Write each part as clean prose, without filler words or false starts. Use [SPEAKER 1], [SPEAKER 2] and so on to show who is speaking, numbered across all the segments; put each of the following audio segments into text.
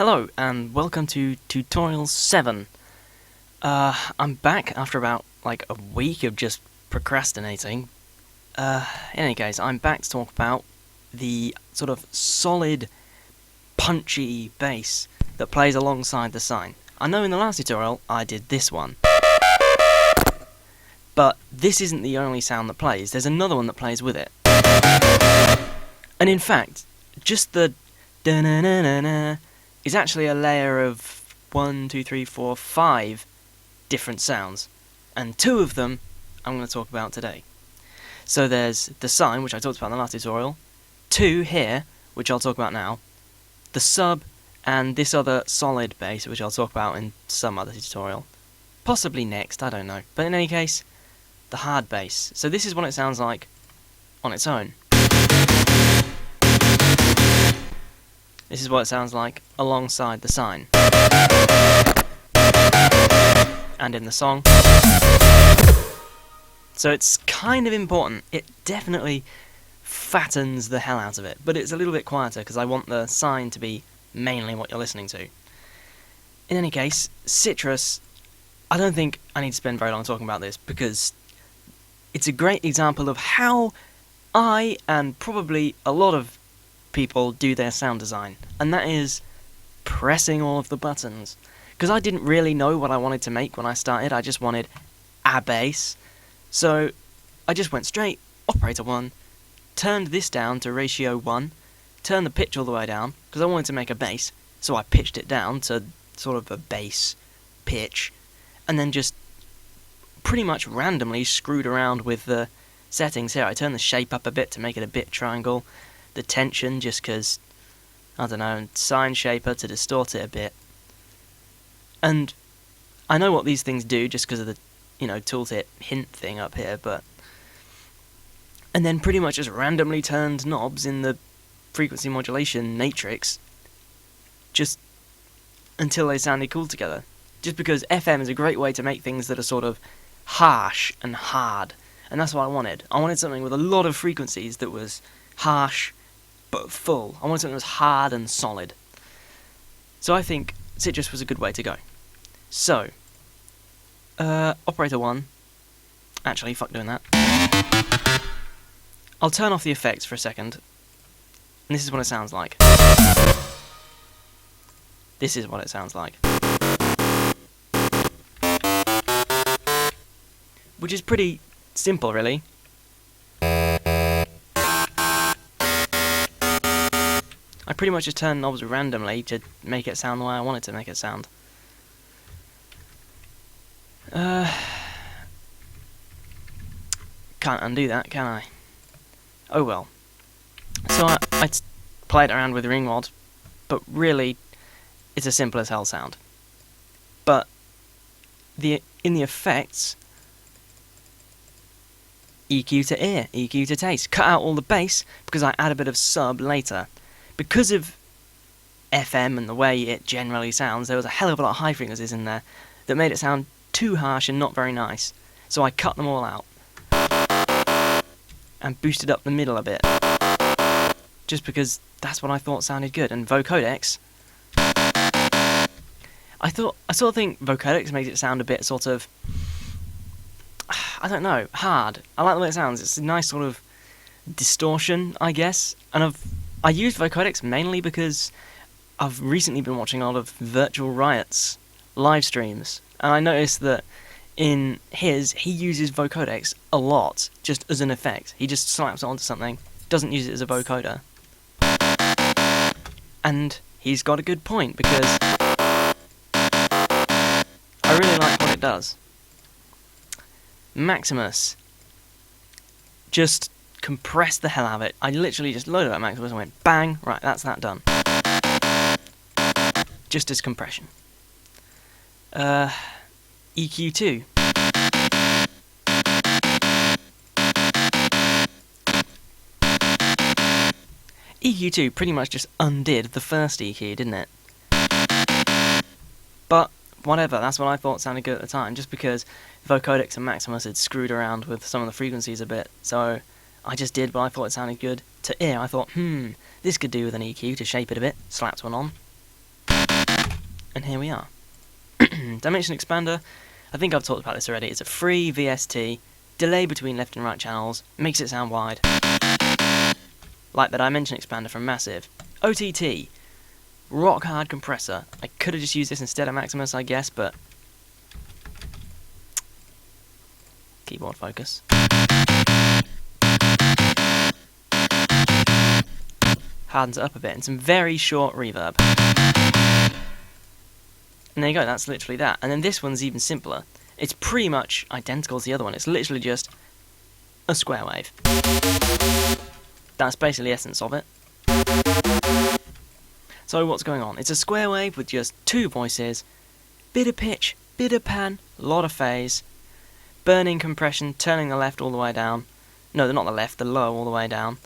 [SPEAKER 1] Hello and welcome to tutorial 7. I'm back after about like a week of just procrastinating. In any case, I'm back to talk about the sort of solid, punchy bass that plays alongside the sine. I know in the last tutorial I did this one, but this isn't the only sound that plays. There's another one that plays with it. And in fact, just the da-na-na-na-na is actually a layer of 5 different sounds, and 2 of them I'm going to talk about today. So there's the sine, which I talked about in the last tutorial, 2 here, which I'll talk about now, the sub, and this other solid bass, which I'll talk about in some other tutorial. Possibly next, I don't know. But in any case, the hard bass. So this is what it sounds like on its own. This is what it sounds like alongside the sine. And in the song. So it's kind of important. It definitely fattens the hell out of it, but it's a little bit quieter because I want the sine to be mainly what you're listening to. In any case, Citrus, I don't think I need to spend very long talking about this because it's a great example of how I, and probably a lot of people, do their sound design, and that is pressing all of the buttons. Because I didn't really know what I wanted to make when I started. I just wanted a bass, so I just went straight operator 1, turned this down to ratio 1, turned the pitch all the way down because I wanted to make a bass, so I pitched it down to sort of a bass pitch, and then just pretty much randomly screwed around with the settings here. I turned the shape up a bit to make it a bit triangle, the tension just because, I don't know, sine shaper to distort it a bit. And I know what these things do just because of the, tooltip hint thing up here, but... And then pretty much just randomly turned knobs in the frequency modulation matrix just until they sounded cool together. Just because FM is a great way to make things that are sort of harsh and hard. And that's what I wanted. I wanted something with a lot of frequencies that was harsh but full. I wanted something that was hard and solid. So I think Citrus was a good way to go. So, operator 1. Actually, fuck doing that. I'll turn off the effects for a second. And this is what it sounds like. This is what it sounds like. Which is pretty simple, really. I pretty much just turn knobs randomly to make it sound the way I want it to make it sound. Can't undo that, can I? Oh well. So I played around with Ringwad, but really, it's a simple as hell sound. But in the effects, EQ to ear, EQ to taste. Cut out all the bass because I add a bit of sub later. Because of FM and the way it generally sounds, there was a hell of a lot of high frequencies in there that made it sound too harsh and not very nice. So I cut them all out and boosted up the middle a bit. Just because that's what I thought sounded good. And vocodex, I sort of think vocodex makes it sound a bit sort of, I don't know, hard. I like the way it sounds. It's a nice sort of distortion, I guess. And I use vocodex mainly because I've recently been watching a lot of Virtual Riot's live streams, and I noticed that in his, he uses vocodex a lot, just as an effect. He just slaps it onto something, doesn't use it as a vocoder. And he's got a good point, because I really like what it does. Maximus. Just compressed the hell out of it. I literally just loaded up Maximus and went bang, right, that's that done. Just as compression. EQ2. EQ2 pretty much just undid the first EQ, didn't it? But whatever, that's what I thought sounded good at the time, just because Vocodex and Maximus had screwed around with some of the frequencies a bit, so I just did what I thought it sounded good. To ear, I thought, this could do with an EQ to shape it a bit, slapped one on. And here we are. Dimension Expander, I think I've talked about this already. It's a free VST, delay between left and right channels, makes it sound wide. Like the Dimension Expander from Massive. OTT, rock hard compressor. I could have just used this instead of Maximus, I guess, but keyboard focus. Hardens it up a bit, and some very short reverb. And there you go, that's literally that. And then this one's even simpler. It's pretty much identical to the other one. It's literally just a square wave. That's basically the essence of it. So what's going on? It's a square wave with just two voices, bit of pitch, bit of pan, lot of phase, burning compression, turning the left all the way down. No, not the left, the low all the way down.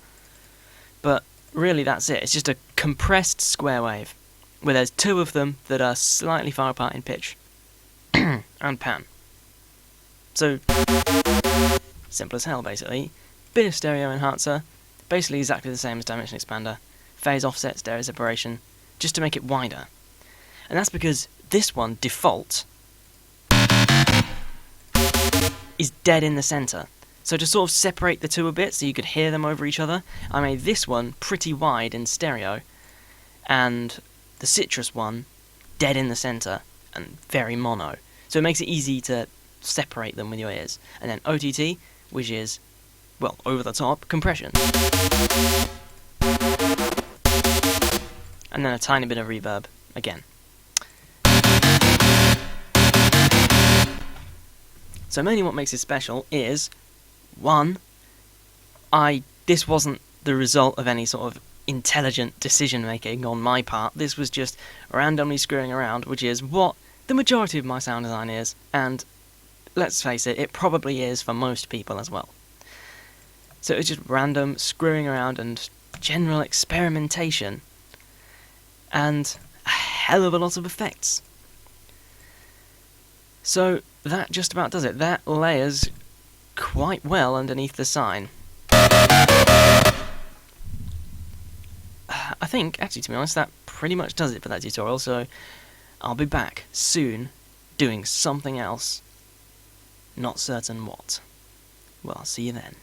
[SPEAKER 1] But really that's it. It's just a compressed square wave, where there's two of them that are slightly far apart in pitch and pan. So, simple as hell basically. Bit of stereo enhancer, basically exactly the same as Dimension Expander. Phase offset, stereo separation, just to make it wider. And that's because this one, default, is dead in the centre. So to sort of separate the two a bit so you could hear them over each other, I made this one pretty wide in stereo, and the Citrus one dead in the centre and very mono. So it makes it easy to separate them with your ears. And then OTT, which is, well, over the top compression. And then a tiny bit of reverb again. So mainly what makes it special is, one, this wasn't the result of any sort of intelligent decision making on my part. This was just randomly screwing around, which is what the majority of my sound design is, and let's face it, it probably is for most people as well. So it's just random screwing around and general experimentation, and a hell of a lot of effects. So that just about does it. That layers quite well underneath the sign. I think, actually, to be honest, that pretty much does it for that tutorial, so I'll be back soon doing something else. Not certain what. Well, I'll see you then.